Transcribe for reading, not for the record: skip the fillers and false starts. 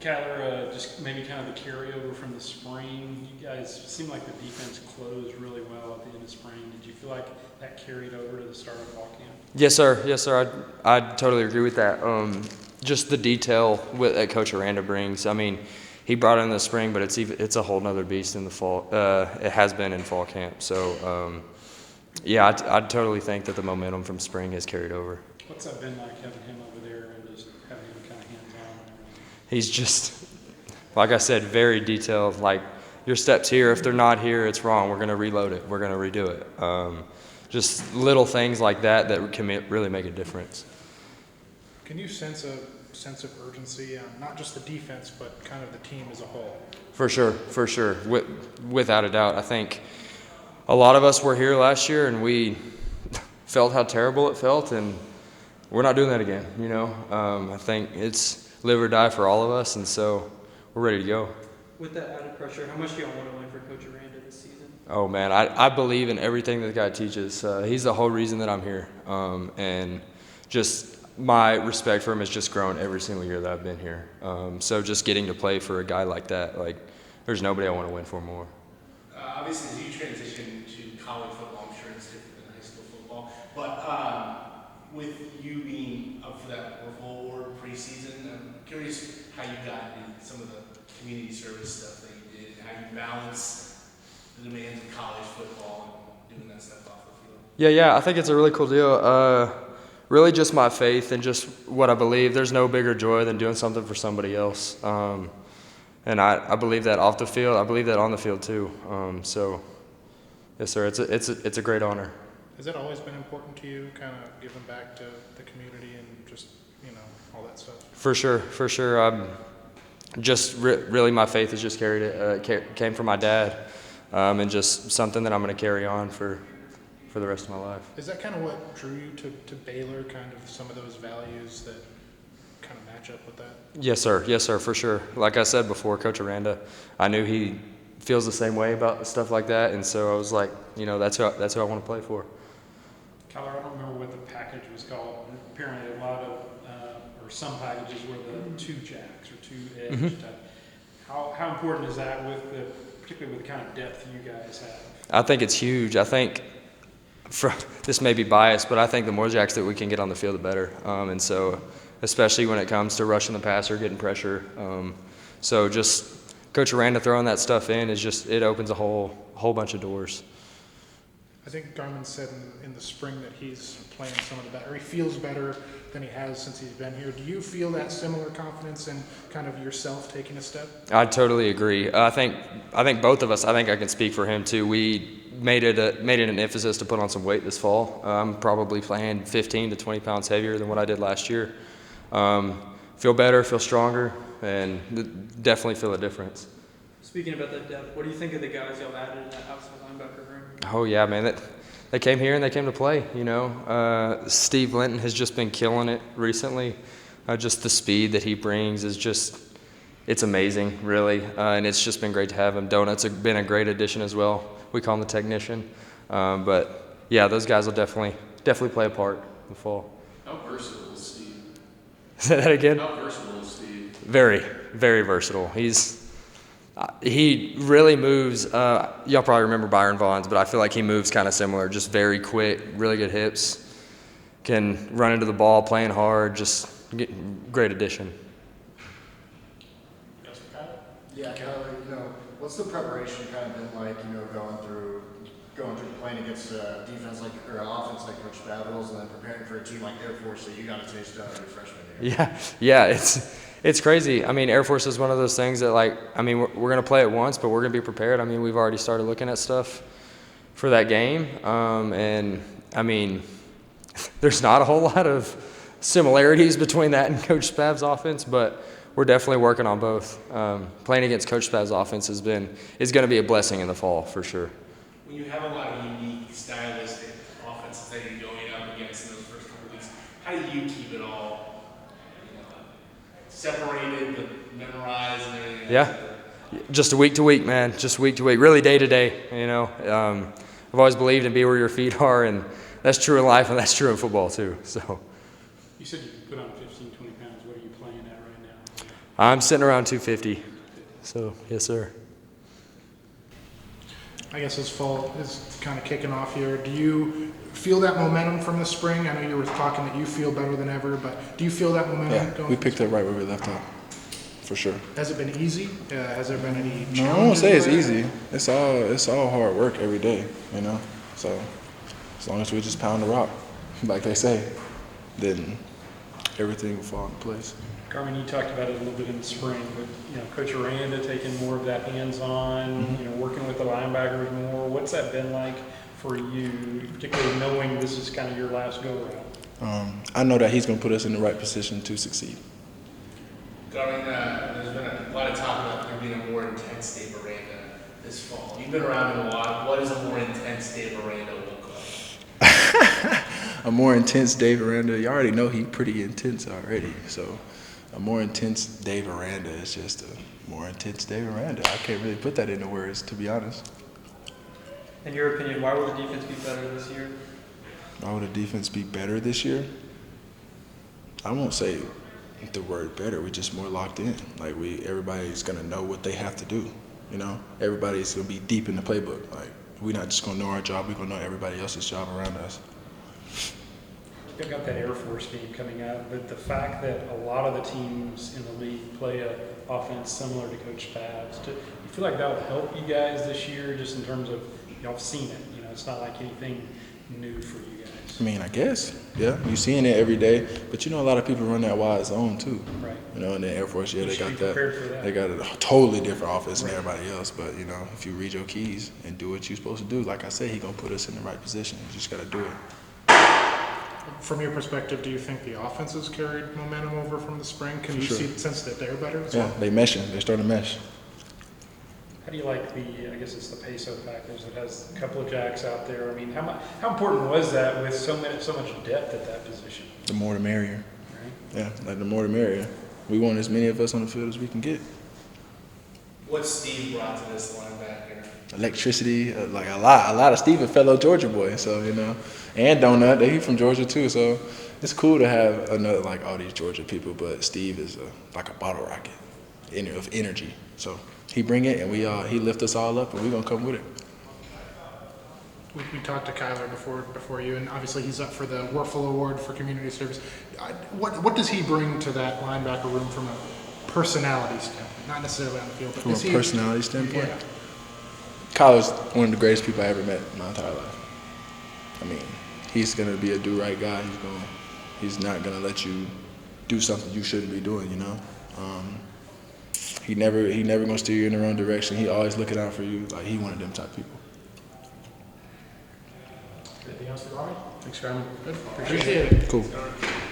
Kyler, just maybe kind of the carryover from the spring. You guys seemed like the defense closed really well at the end of spring. Did you feel like that carried over to the start of fall camp? Yes, sir. Yes, sir. I totally agree with that. Just the detail that Coach Aranda brings. I mean, he brought it in the spring, but it's a whole nother beast in the fall. It has been in fall camp. So, yeah, I totally think that the momentum from spring has carried over. What's that been like having him over there and just having him kind of hands-on and everything? He's just, like I said, very detailed. Like, your steps here, if they're not here, it's wrong. We're going to reload it. We're going to redo it. Just little things like that can really make a difference. Can you sense a sense of urgency on not just the defense, but kind of the team as a whole? For sure. Without a doubt. I think a lot of us were here last year and we felt how terrible it felt, and we're not doing that again, you know. I think it's live or die for all of us, and so we're ready to go. With that added pressure, how much do y'all want to win for Coach Aranda this season? Oh, man, I believe in everything that the guy teaches. He's the whole reason that I'm here, and just my respect for him has just grown every single year that I've been here. So just getting to play for a guy like that, like, there's nobody I want to win for more. Obviously, as you transition to college football, I'm sure it's different than high school football, but with you being up for that Orville Award preseason, I'm curious how you got in some of the community service stuff that you did, and how you balance the demands of college football and doing that stuff off the field. Yeah, I think it's a really cool deal. Really just my faith and just what I believe. There's no bigger joy than doing something for somebody else. And I believe that off the field. I believe that on the field too. So, yes, sir, it's a great honor. Has that always been important to you, kind of giving back to the community and just, you know, all that stuff? For sure. Just really my faith has just carried it. Came from my dad, and just something that I'm going to carry on for the rest of my life. Is that kind of what drew you to Baylor, kind of some of those values that kind of match up with that? Yes, sir, for sure. Like I said before, Coach Aranda, I knew he feels the same way about stuff like that, and so I was like, you know, that's who I want to play for. Kyler, I don't remember what the package was called. Apparently a lot of, or some packages were the two jacks or two edge type. How important is that particularly with the kind of depth you guys have? I think it's huge. I think, this may be biased, but I think the more jacks that we can get on the field, the better. And so, especially when it comes to rushing the passer, getting pressure. So just Coach Aranda throwing that stuff in it opens a whole bunch of doors. I think Garmon said in the spring that he's playing some of the better, or he feels better than he has since he's been here. Do you feel that similar confidence in kind of yourself taking a step? I totally agree. I think both of us. I think I can speak for him too. We made it an emphasis to put on some weight this fall. I'm probably playing 15 to 20 pounds heavier than what I did last year. Feel better, feel stronger, and definitely feel a difference. Speaking about that depth, what do you think of the guys y'all added in that outside linebacker room? Oh yeah, man. They came here and they came to play. You know, Steve Linton has just been killing it recently. Just the speed that he brings it's amazing, really, and it's just been great to have him. Donut's been a great addition as well. We call him the technician, but yeah, those guys will definitely play a part in the fall. How versatile is Steve? Say that again. How versatile is Steve? Very, very versatile. He really moves. Y'all probably remember Byron Vaughn's, but I feel like he moves kind of similar. Just very quick, really good hips, can run into the ball, playing hard. Just great addition. Yeah, Kyler, you know, what's the preparation kind of been like? You know, going through playing against a defense or an offense like Coach Battles, and then preparing for a team like Air Force that you got a taste of your freshman year. Yeah, it's crazy. I mean, Air Force is one of those things that, like, I mean, we're going to play it once, but we're going to be prepared. I mean, we've already started looking at stuff for that game. And, I mean, there's not a whole lot of similarities between that and Coach Spav's offense, but we're definitely working on both. Playing against Coach Spav's offense is going to be a blessing in the fall, for sure. When you have a lot of unique stylistic offenses that you're going up against in those first couple weeks, how do you keep it all, you know, separated but memorized and everything? Yeah, just week to week, man. Just week to week, really day to day. You know, I've always believed in be where your feet are, and that's true in life, and that's true in football too. So. You said you could put on 15, 20 pounds. What are you playing at right now? I'm sitting around 250. So, yes, sir. I guess as fall is kind of kicking off here, do you feel that momentum from the spring? I know you were talking that you feel better than ever, but do you feel that momentum Yeah, going? we picked up right where we left off, for sure. Has it been easy? Has there been any challenges? No, I won't say it's with easy. It's all hard work every day, you know. So as long as we just pound the rock, like they say, then everything will fall into place. Garmon, you talked about it a little bit in the spring, but Coach Aranda taking more of that hands-on, working with the linebackers more. What's that been like for you, particularly knowing this is kind of your last go-around? I know that he's going to put us in the right position to succeed. Garmon, there's been a lot of talk about there being a more intense Dave Aranda this fall. You've been around him a lot. What does a more intense Dave Aranda look like? A more intense Dave Aranda, you already know he's pretty intense already, so a more intense Dave Aranda is just a more intense Dave Aranda. I can't really put that into words, to be honest. In your opinion, why will the defense be better this year? Why would the defense be better this year? I won't say the word better. We're just more locked in. Like everybody's gonna know what they have to do. Everybody's gonna be deep in the playbook. Like we're not just gonna know our job. We're gonna know everybody else's job around us. You've got that Air Force game coming up, but the fact that a lot of the teams in the league play an offense similar to Coach Fav's, do you feel like that will help you guys this year, just in terms of y'all have seen it? It's not like anything new for you guys. I mean, I guess, yeah. You're seeing it every day, but a lot of people run that wide zone too. Right. And the Air Force, yeah, You they should got be that. prepared for that. They got a totally different offense than Right. everybody else. But if you read your keys and do what you're supposed to do, like I said, he's gonna put us in the right position. You just gotta do it. From your perspective, do you think the offense has carried momentum over from the spring? Can For you sure. sense that they're better as Yeah, well? they meshing. They're starting to mesh. How do you like I guess it's the peso package that has a couple of jacks out there? I mean, how important was that with so much depth at that position? The more the merrier. Right? Yeah, like the more the merrier. We want as many of us on the field as we can get. What Steve brought to this linebacker? Electricity, like a lot of Steve, a fellow Georgia boy, so and Donut, he's from Georgia too, so it's cool to have another all these Georgia people, but Steve is like a bottle rocket of energy, so he bring it and he lift us all up and we gonna come with it. We talked to Kyler before you, and obviously he's up for the Werfel Award for community service. What does he bring to that linebacker room from a personality standpoint? Not necessarily on the field, but From a personality standpoint, Yeah. Kyler's one of the greatest people I ever met in my entire life. I mean, he's gonna be a do-right guy. He's not gonna let you do something you shouldn't be doing. He never gonna steer you in the wrong direction. He always looking out for you. Like he one of them type people. Anything else for Garmon? Thanks, Garmon. Appreciate it. Cool.